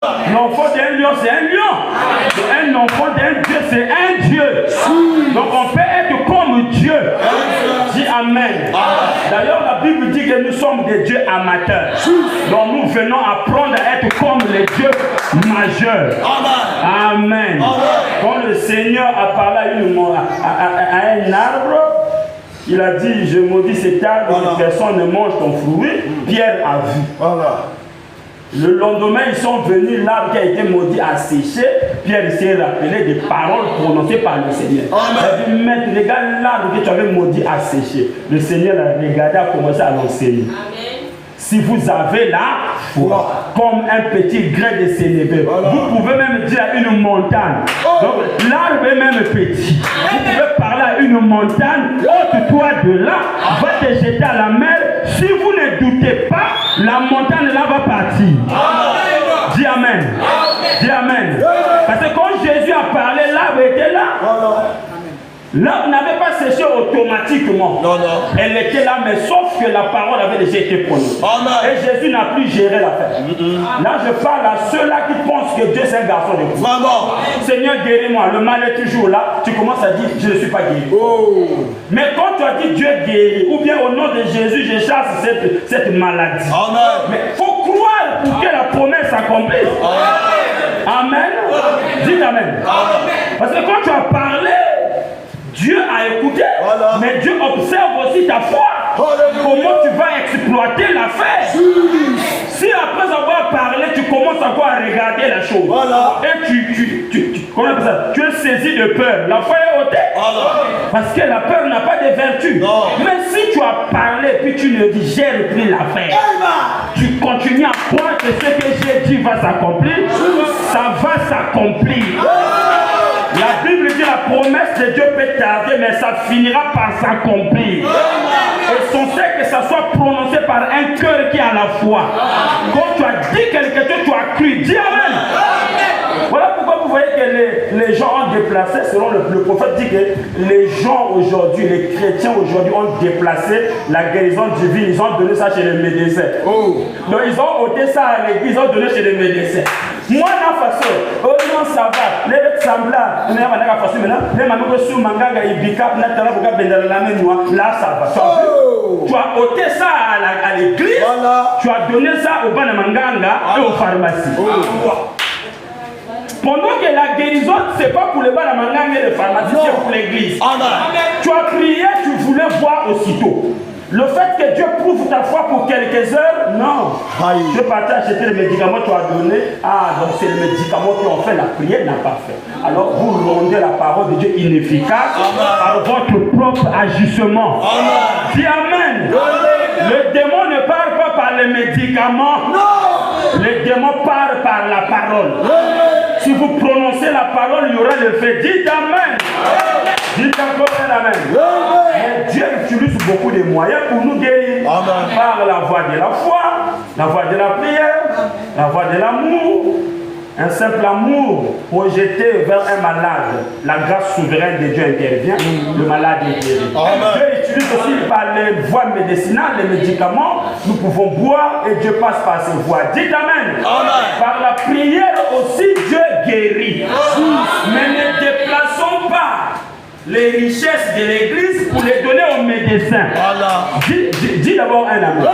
L'enfant d'un lion, c'est un lion. Un enfant d'un Dieu, c'est un Dieu. Donc on peut être comme Dieu. Dis Amen. D'ailleurs, la Bible dit que nous sommes des dieux amateurs. Donc nous venons apprendre à être comme les dieux majeurs. Amen. Quand le Seigneur a parlé à un arbre, il a dit, je maudis cet arbre, que personne ne mange ton fruit. Pierre a vu. Le lendemain, ils sont venus, l'arbre qui a été maudit a séché. Pierre s'est rappelé des paroles prononcées par le Seigneur. Il a dit, maître, regarde l'arbre que tu avais maudit a séché. Le Seigneur a regardé, a commencé à l'enseigner. Si vous avez la foi, comme un petit grain de sénévé, vous pouvez même dire à une montagne. Donc l'arbre est même petit. Vous pouvez parler à une montagne, ôte-toi de là, va te jeter à la mer. Si vous ne doutez pas, la montagne là va partir. Dis Amen. Dis Amen. Parce que quand Jésus a parlé, l'arbre était là. L'arbre n'avait pas séché automatiquement. Elle était là, mais sauf que la parole avait déjà été prononcée. Et Jésus n'a plus géré l'affaire. Là, je parle à ceux-là qui pensent que Dieu c'est un garçon de fou. Seigneur, guéris-moi. Le mal est toujours là. Tu commences à dire, je ne suis pas guéri. Mais quand tu as dit Dieu guérit, ou bien au nom de Jésus, je chasse cette maladie. Mais il faut croire pour que la promesse s'accomplisse. Amen. Dites Amen. Parce que quand tu as parlé, Dieu a écouté, mais Dieu observe aussi ta foi. Comment tu vas exploiter l'affaire. Si après avoir parlé, tu commences encore à regarder la chose. Et comment on appelle ça? Tu es saisi de peur. La foi est ôtée. Parce que la peur n'a pas de vertu. Mais si tu as parlé, puis tu ne dis, j'ai repris l'affaire. Tu continues à croire que ce que j'ai dit va s'accomplir. Ça va s'accomplir. La Bible dit la promesse de Dieu peut tarder, mais ça finira par s'accomplir. Et son fait que ça soit prononcé par un cœur qui a la foi. Quand tu as dit quelque chose, tu as cru. Dis Amen. Voilà pourquoi vous voyez que les gens ont déplacé, selon le prophète dit que les gens aujourd'hui, les chrétiens aujourd'hui ont déplacé la guérison divine. Ils ont donné ça chez les médecins. Donc ils ont ôté ça à l'église, ils ont donné chez les médecins. Moi, la façon, non, ça va. Les semblables, les façon maintenant, les mamans sous manganga et bicap, là, ça va. Tu as ôté ça à l'église, tu as donné ça au banamanganga et aux pharmacies. Pendant que la guérison, ce n'est pas pour les banamanganga et les pharmacies, c'est pour l'église. Tu as prié, tu voulais voir aussitôt. Le fait que Dieu prouve ta foi pour quelques heures, non. Tu es parti acheter les médicaments, tu as donné. Donc c'est les médicaments qui ont fait, la prière n'a pas fait. Alors vous rendez la parole de Dieu inefficace par votre propre agissement. Dis Amen. Le démon ne parle pas par les médicaments. Le démon parle par la parole. Si vous prononcez la parole, il y aura le fait. Dites Amen. Dites encore Amen. Mais Dieu utilise beaucoup de moyens pour nous guérir. Par la voie de la foi, la voie de la prière, la voie de l'amour. Un simple amour projeté vers un malade. La grâce souveraine de Dieu intervient. Le malade est guéri. Dieu utilise aussi par les voies médicinales, les médicaments. Nous pouvons boire et Dieu passe par ces voies. Dites Amen. Par la prière aussi, Dieu guérit. Mais ne déplaçons pas les richesses de l'église pour les donner aux médecins. Dis d'abord un amen.